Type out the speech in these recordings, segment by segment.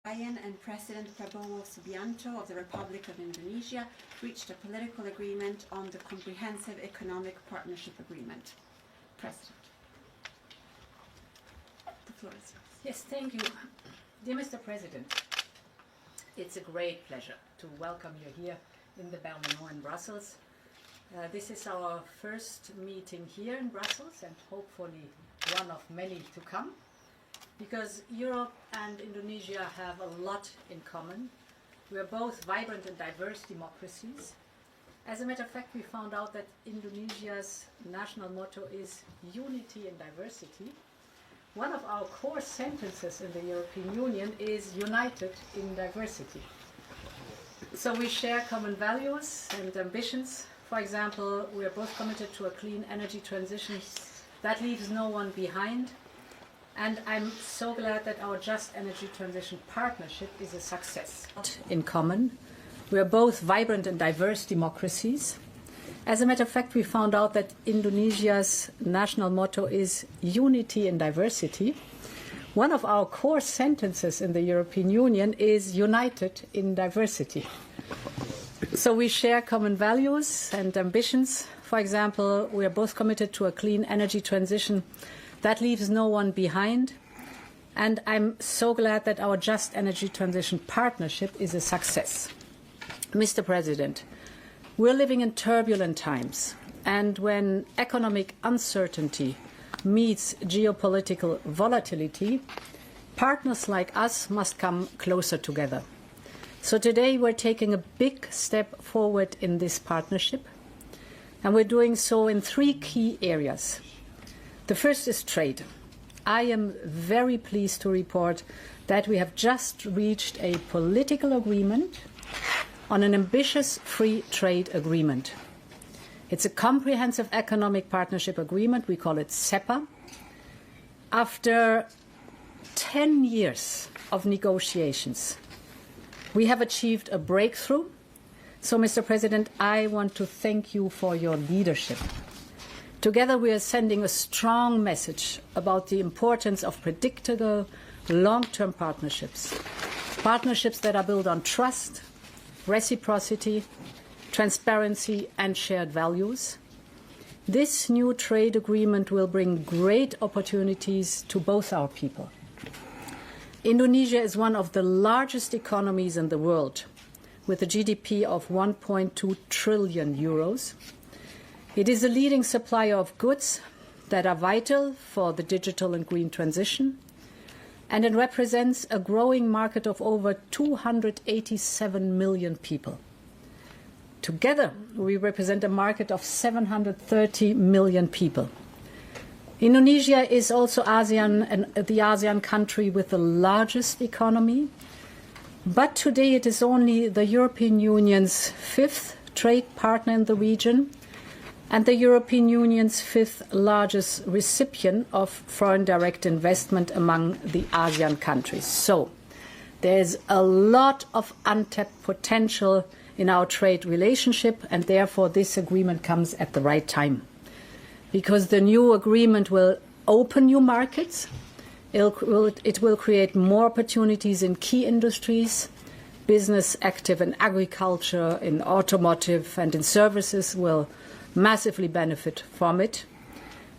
And President Prabowo Subianto of the Republic of Indonesia reached a political agreement on the Comprehensive Economic Partnership Agreement. President, the floor is yours. Yes, thank you. Dear Mr. President, it's a great pleasure to welcome you here in the Bersama in Brussels. This is our first meeting here in Brussels and hopefully one of many to come. Because Europe and Indonesia have a lot in common. We are both vibrant and diverse democracies. As a matter of fact, we found out that Indonesia's national motto is unity in diversity. One of our core sentences in the European Union is united in diversity. So we share common values and ambitions. For example, we are both committed to a clean energy transition that leaves no one behind. And I'm so glad that our Just Energy Transition Partnership is a success. In common, we are both vibrant and diverse democracies. As a matter of fact, we found out that Indonesia's national motto is unity in diversity. One of our core sentences in the European Union is united in diversity. So we share common values and ambitions. For example, we are both committed to a clean energy transition that leaves no one behind. And I'm so glad that our Just Energy Transition Partnership is a success. Mr. President, we're living in turbulent times. And when economic uncertainty meets geopolitical volatility, partners like us must come closer together. So today we're taking a big step forward in this partnership. And we're doing so in three key areas. The first is trade. I am very pleased to report that we have just reached a political agreement on an ambitious free trade agreement. It's a comprehensive economic partnership agreement. We call it CEPA. After 10 years of negotiations, we have achieved a breakthrough. So, Mr. President, I want to thank you for your leadership. Together we are sending a strong message about the importance of predictable, long-term partnerships. Partnerships that are built on trust, reciprocity, transparency and shared values. This new trade agreement will bring great opportunities to both our people. Indonesia is one of the largest economies in the world, with a GDP of 1.2 trillion euros. It is a leading supplier of goods that are vital for the digital and green transition, and it represents a growing market of over 287 million people. Together, we represent a market of 730 million people. Indonesia is also the ASEAN country with the largest economy, but today it is only the European Union's fifth trade partner in the region, and the European Union's fifth largest recipient of foreign direct investment among the ASEAN countries. So there's a lot of untapped potential in our trade relationship, and therefore this agreement comes at the right time. Because the new agreement will open new markets, it will create more opportunities in key industries. Business active in agriculture, in automotive and in services will massively benefit from it.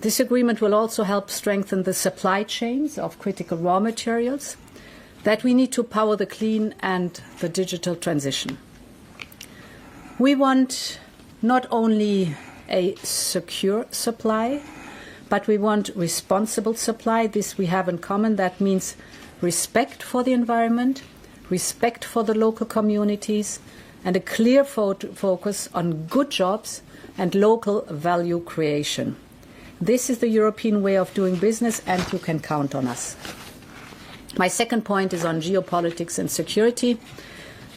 This agreement will also help strengthen the supply chains of critical raw materials that we need to power the clean and the digital transition. We want not only a secure supply, but we want responsible supply. This we have in common. That means respect for the environment, respect for the local communities, and a clear focus on good jobs and local value creation. This is the European way of doing business, and you can count on us. My second point is on geopolitics and security.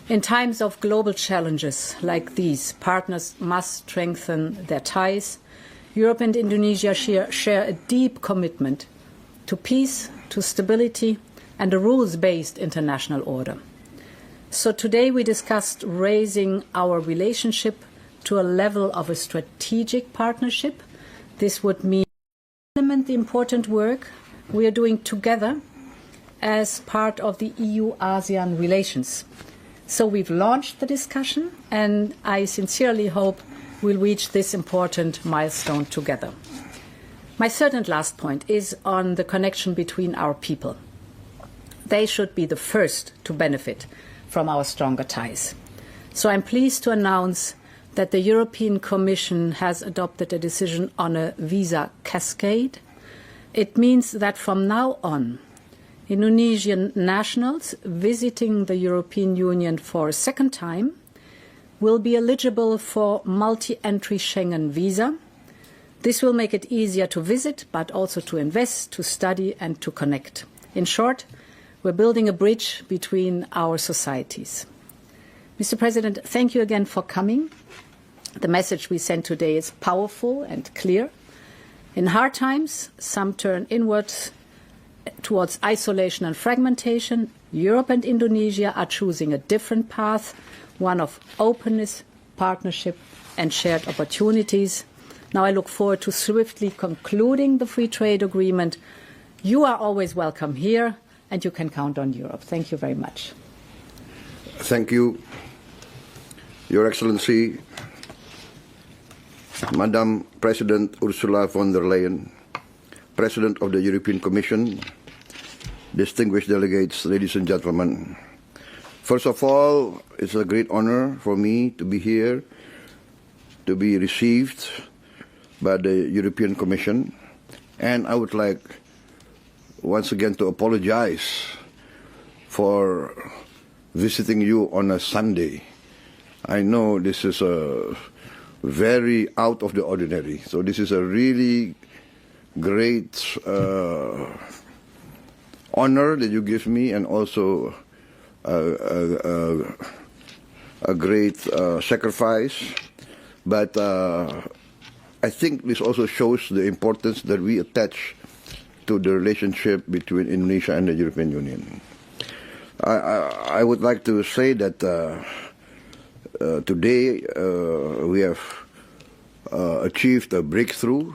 In times of global challenges like these, partners must strengthen their ties. Europe and Indonesia share a deep commitment to peace, to stability, and a rules-based international order. So today we discussed raising our relationship to a level of a strategic partnership. This would mean implement the important work we are doing together as part of the EU-ASEAN relations. So we've launched the discussion, and I sincerely hope we'll reach this important milestone together. My third and last point is on the connection between our people. They should be the first to benefit from our stronger ties. So I'm pleased to announce that the European Commission has adopted a decision on a visa cascade. It means that from now on, Indonesian nationals visiting the European Union for a second time will be eligible for multi-entry Schengen visa. This will make it easier to visit, but also to invest, to study, and to connect. In short, we're building a bridge between our societies. Mr. President, thank you again for coming. The message we send today is powerful and clear. In hard times, some turn inwards towards isolation and fragmentation. Europe and Indonesia are choosing a different path, one of openness, partnership, and shared opportunities. Now I look forward to swiftly concluding the free trade agreement. You are always welcome here, and you can count on Europe. Thank you very much. Thank you, Your Excellency, Madam President Ursula von der Leyen, President of the European Commission, distinguished delegates, ladies and gentlemen. First of all, it's a great honor for me to be here, to be received by the European Commission, and I would like once again to apologize for visiting you on a Sunday. I know this is a very out of the ordinary, so this is a really great honor that you give me, and also a great sacrifice. But I think this also shows the importance that we attach to the relationship between Indonesia and the European Union. I would like to say that today we have achieved a breakthrough.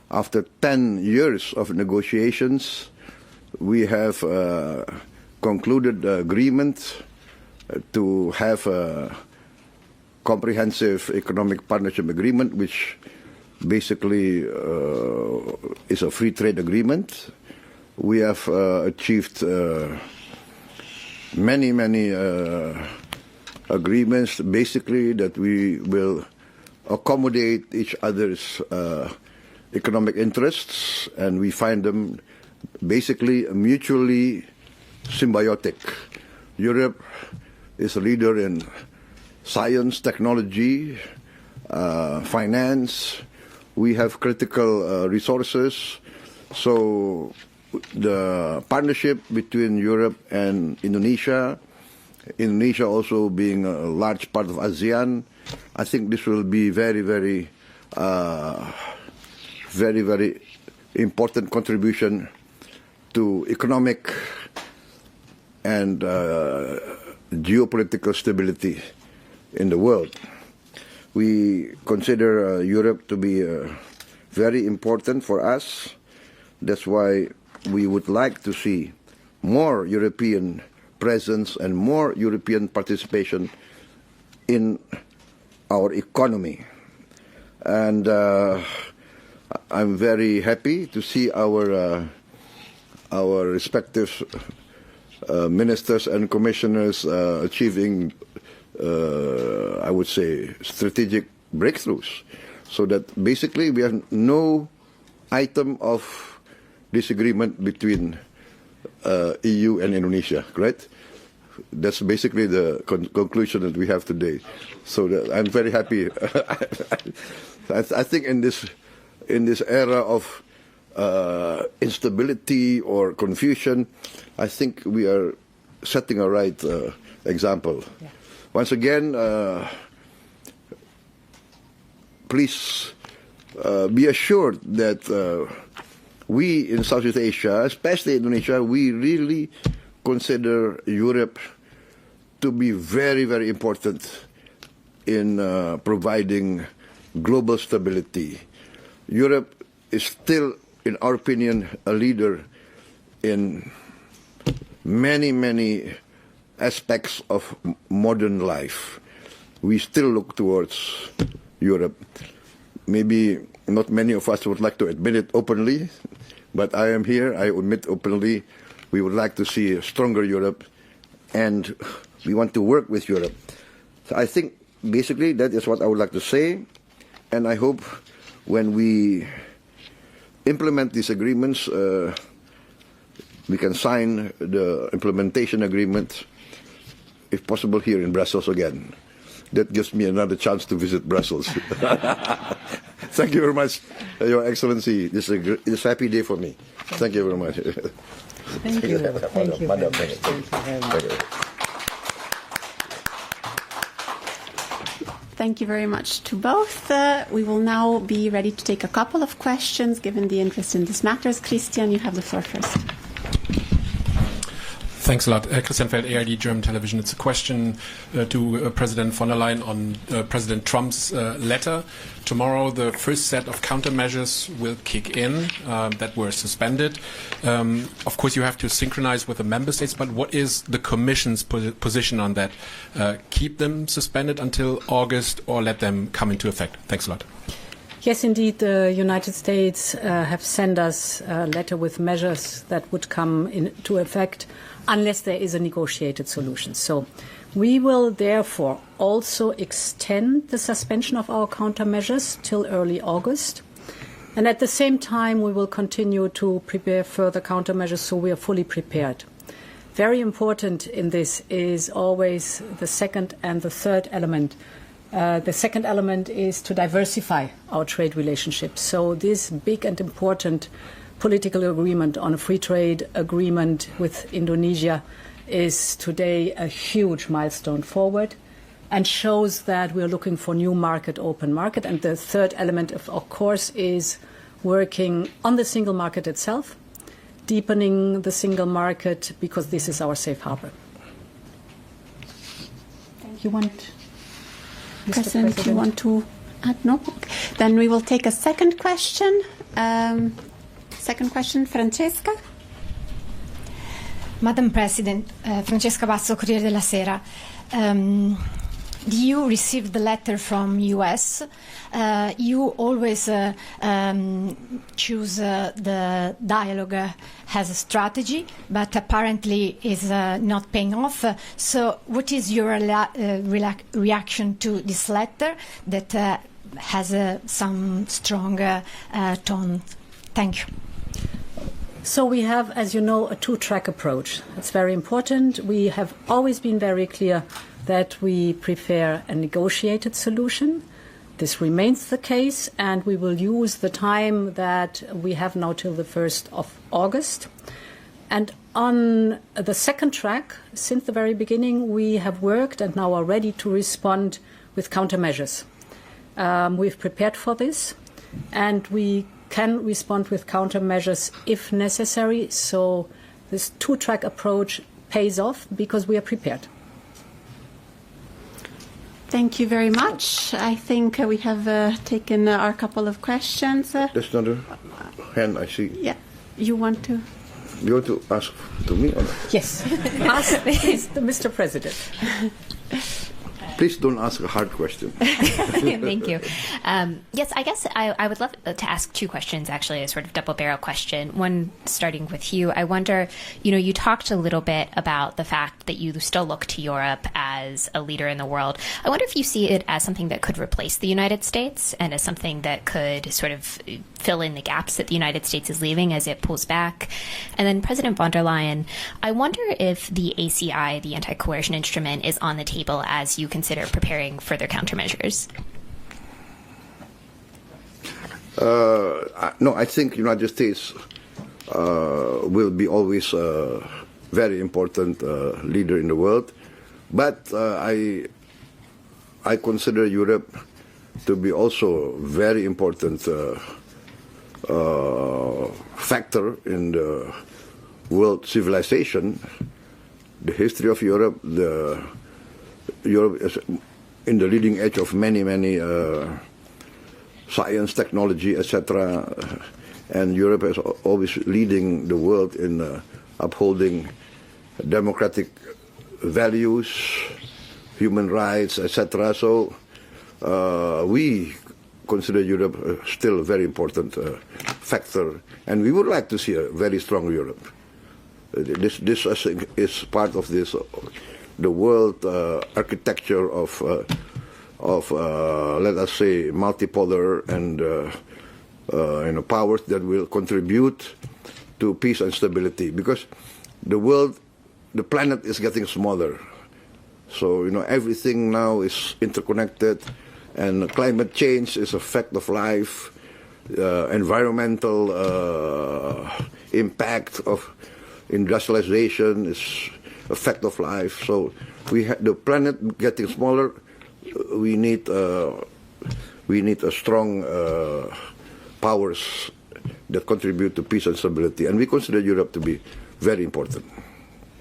After 10 years of negotiations, we have concluded the agreement to have a comprehensive economic partnership agreement, which basically is a free trade agreement. We have achieved many agreements, basically that we will accommodate each other's economic interests, and we find them basically mutually symbiotic. Europe is a leader in science, technology, finance. We have critical resources. So the partnership between Europe and Indonesia, Indonesia also being a large part of ASEAN, I think this will be very important contribution to economic and geopolitical stability in the world. We consider Europe to be very important for us. That's why we would like to see more European presence and more European participation in our economy. And I'm very happy to see our respective ministers and commissioners achieving, I would say, strategic breakthroughs. So that basically we have no item of disagreement between EU and Indonesia, right? That's basically the conclusion that we have today. So that I'm very happy. I think in this era of instability or confusion, I think we are setting a right example. Yeah. Once again, please be assured that we in Southeast Asia, especially Indonesia, we really consider Europe to be very important in providing global stability. Europe is still, in our opinion, a leader in many aspects of modern life, we still look towards Europe. Maybe not many of us would like to admit it openly, but I am here, I admit openly, we would like to see a stronger Europe, and we want to work with Europe. So I think basically that is what I would like to say, and I hope when we implement these agreements, we can sign the implementation agreement, if possible, here in Brussels again. That gives me another chance to visit Brussels. Thank you very much, Your Excellency. This is a happy day for me. Thank you very much. Thank you. Thank you. Madam, Thank you very much. Thank you very much to both. We will now be ready to take a couple of questions, given the interest in these matters. Christian, you have the floor first. Thanks a lot. Christian Feld, ARD German Television. It's a question to President von der Leyen on President Trump's letter. Tomorrow, the first set of countermeasures will kick in that were suspended. Of course, you have to synchronize with the member states, but what is the Commission's position on that? Keep them suspended until August or let them come into effect? Thanks a lot. Yes, indeed, the United States have sent us a letter with measures that would come into effect unless there is a negotiated solution. So we will therefore also extend the suspension of our countermeasures till early August. And at the same time, we will continue to prepare further countermeasures so we are fully prepared. Very important in this is always the second and the third element. The second element is to diversify our trade relationships. So this big and important political agreement on a free trade agreement with Indonesia is today a huge milestone forward and shows that we are looking for new open market. And the third element, of course, is working on the single market itself, deepening the single market, because this is our safe harbor. You want, President, you want to add? No? Then we will take a second question. Second question, Francesca. Madam President, Francesca Basso, Corriere della Sera. You received the letter from US. You always choose the dialogue as a strategy, but apparently is not paying off. So what is your reaction to this letter that has some strong tone? Thank you. So we have, as you know, a two-track approach. It's very important. We have always been very clear that we prefer a negotiated solution. This remains the case, and we will use the time that we have now till the 1st of August. And on the second track, since the very beginning, we have worked and now are ready to respond with countermeasures. We've prepared for this, and we can respond with countermeasures if necessary. So this two-track approach pays off because we are prepared. Thank you very much. I think we have taken our couple of questions. There's another hand I see. Yeah, you want to? You want to ask to me or not? Yes. Ask Mr. President. Please don't ask a hard question. Thank you. Yes, I guess I would love to ask two questions, actually, a sort of double-barrel question. One starting with you. I wonder, you talked a little bit about the fact that you still look to Europe as a leader in the world. I wonder if you see it as something that could replace the United States and as something that could sort of fill in the gaps that the United States is leaving as it pulls back. And then President von der Leyen, I wonder if the ACI, the anti-coercion instrument, is on the table as you consider preparing further countermeasures. No, I think United States will be always a very important leader in the world. But I consider Europe to be also a very important factor in the world civilization. The history of Europe, Europe is in the leading edge of many science, technology, etc. And Europe is always leading the world in upholding democratic values, human rights, etc. So we consider Europe still a very important factor, and we would like to see a very strong Europe. This I think, is part of this the world architecture of let us say multipolar and powers that will contribute to peace and stability, because the planet is getting smaller. So everything now is interconnected, and climate change is a fact of life. Environmental impact of industrialization is a fact of life. So the planet getting smaller. We need a strong powers that contribute to peace and stability, and we consider Europe to be very important.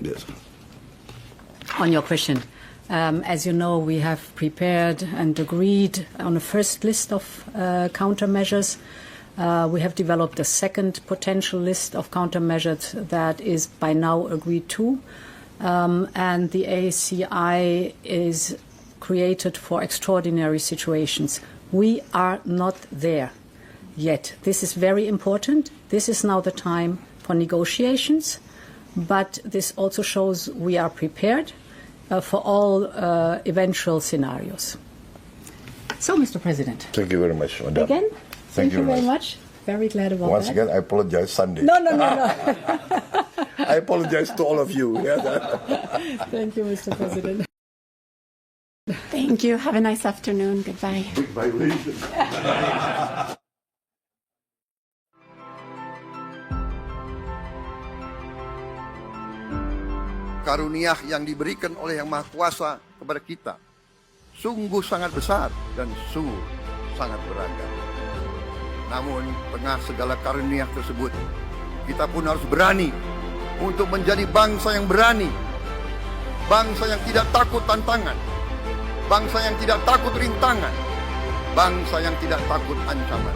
Yes. On your question, as you know, we have prepared and agreed on a first list of countermeasures. We have developed a second potential list of countermeasures that is by now agreed to, and the ACI is created for extraordinary situations. We are not there yet. This is very important. This is now the time for negotiations, but this also shows we are prepared for all eventual scenarios. So, Mr. President. Thank you very much, Madam. Again, thank you very much. Very glad about Once that. again, I apologize Sunday. No. I apologize to all of you. Thank you, Mr. President. Thank you. Have a nice afternoon. Goodbye. Bye. Karunia yang diberikan oleh Yang Maha Kuasa kepada kita sungguh sangat besar dan sungguh sangat beragam. Namun tengah segala karunia tersebut, kita pun harus berani untuk menjadi bangsa yang berani, bangsa yang tidak takut tantangan, bangsa yang tidak takut rintangan, bangsa yang tidak takut ancaman.